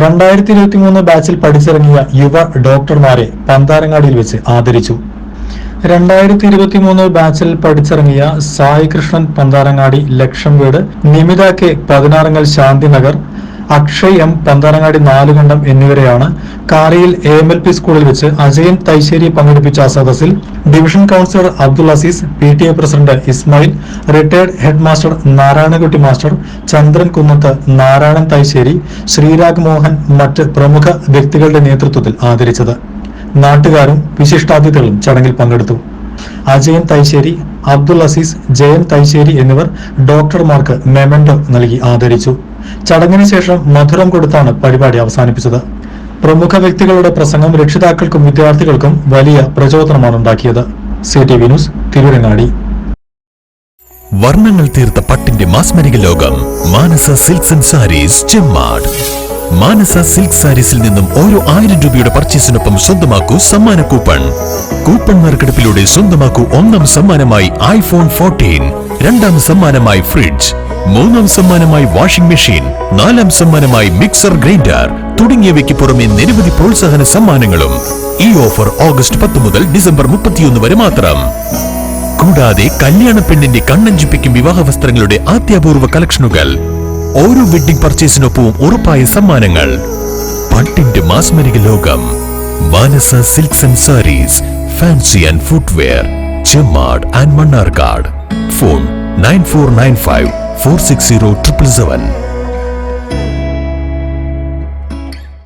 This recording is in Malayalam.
2023 ബാച്ചിൽ പഠിച്ചിറങ്ങിയ യുവ ഡോക്ടർമാരെ പന്താരങ്ങാടിയിൽ വെച്ച് ആദരിച്ചു. 2023 ബാച്ചിൽ പഠിച്ചിറങ്ങിയ സായി കൃഷ്ണൻ പന്താരങ്ങാടി, ലക്ഷം വീട്, നിമിത കെ പതിനാറങ്ങൽ ശാന്തിനഗർ, അക്ഷയ് എം പന്താരങ്ങാടി നാലുകണ്ടം എന്നിവരെയാണ് കാരയിൽ AMLP സ്കൂളിൽ വെച്ച് അജയൻ തൈശ്ശേരി പങ്കെടുപ്പിച്ച സദസ്സിൽ division councillor Abdul Azeez, PTA president Ismail, retired head master Narayanakutty master, Chandran Kunnath, Narayanan Thaiseri, Sreerag Mohan മറ്റ് പ്രമുഖ വ്യക്തികളുടെ നേതൃത്വത്തിൽ ആദരിച്ചത്. നാട്ടുകാരും വിശിഷ്ടാതിഥികളും ചടങ്ങിൽ പങ്കെടുത്തു. അജയൻ തൈശ്ശേരി, അബ്ദുൾ അസീസ്, ജയൻ തൈശ്ശേരി എന്നിവർ ഡോക്ടർമാർക്ക് മെമന്റോ നൽകി ആദരിച്ചു. ചടങ്ങിന് ശേഷം മധുരം കൊടുത്താണ് പരിപാടി അവസാനിപ്പിച്ചത്. പ്രമുഖ വ്യക്തികളുടെ പ്രസംഗം രക്ഷിതാക്കൾക്കും വിദ്യാർത്ഥികൾക്കും വലിയ പ്രചോദനമാണ് ഉണ്ടാക്കിയത്. CTV news, Tirurangadi. വർണ്ണങ്ങൾ തീർത്ത പട്ടിന്റെ മാസ്മരിക ലോകം Manasa silks and sarees, Chemmad. Manasa silk സാരീസിൽ നിന്നും ഓരോ 1000 രൂപയുടെ പർച്ചേസിനൊപ്പം സ്വന്തമാക്കൂ സമ്മാന കൂപ്പൺ. കൂപ്പൺ നറുക്കെടുപ്പിലൂടെ സ്വന്തമാക്കൂ ഒന്നാം സമ്മാനമായി iPhone 14, രണ്ടാം സമ്മാനമായി ഫ്രിഡ്ജ്, മൂന്നാം സമ്മാനമായി വാഷിംഗ് മെഷീൻ, നാലാം സമ്മാനമായി മിക്സർ ഗ്രൈൻഡർ തുടങ്ങിയവയ്ക്ക് പുറമെ നിരവധി പ്രോത്സാഹന സമ്മാനങ്ങളും. ഈ ഓഫർ ഓഗസ്റ്റ് 10 മുതൽ ഡിസംബർ 31 വരെ മാത്രം. കൂടാതെ കല്യാണ പെണ്ണിന്റെ കണ്ണഞ്ചിപ്പിക്കും വിവാഹ വസ്ത്രങ്ങളുടെ അത്യപൂർവ കളക്ഷനുകൾ. ഓരോ വെഡ്ഡിംഗ് പർച്ചേസിനൊപ്പവും ഉറപ്പായ സമ്മാനങ്ങൾ. പട്ടിന്റെ മാസ്മരിക ലോകം Manasa silks and sarees, fancy and footwear, Chemmad and Mannarkkad. Phone 9495 460 777.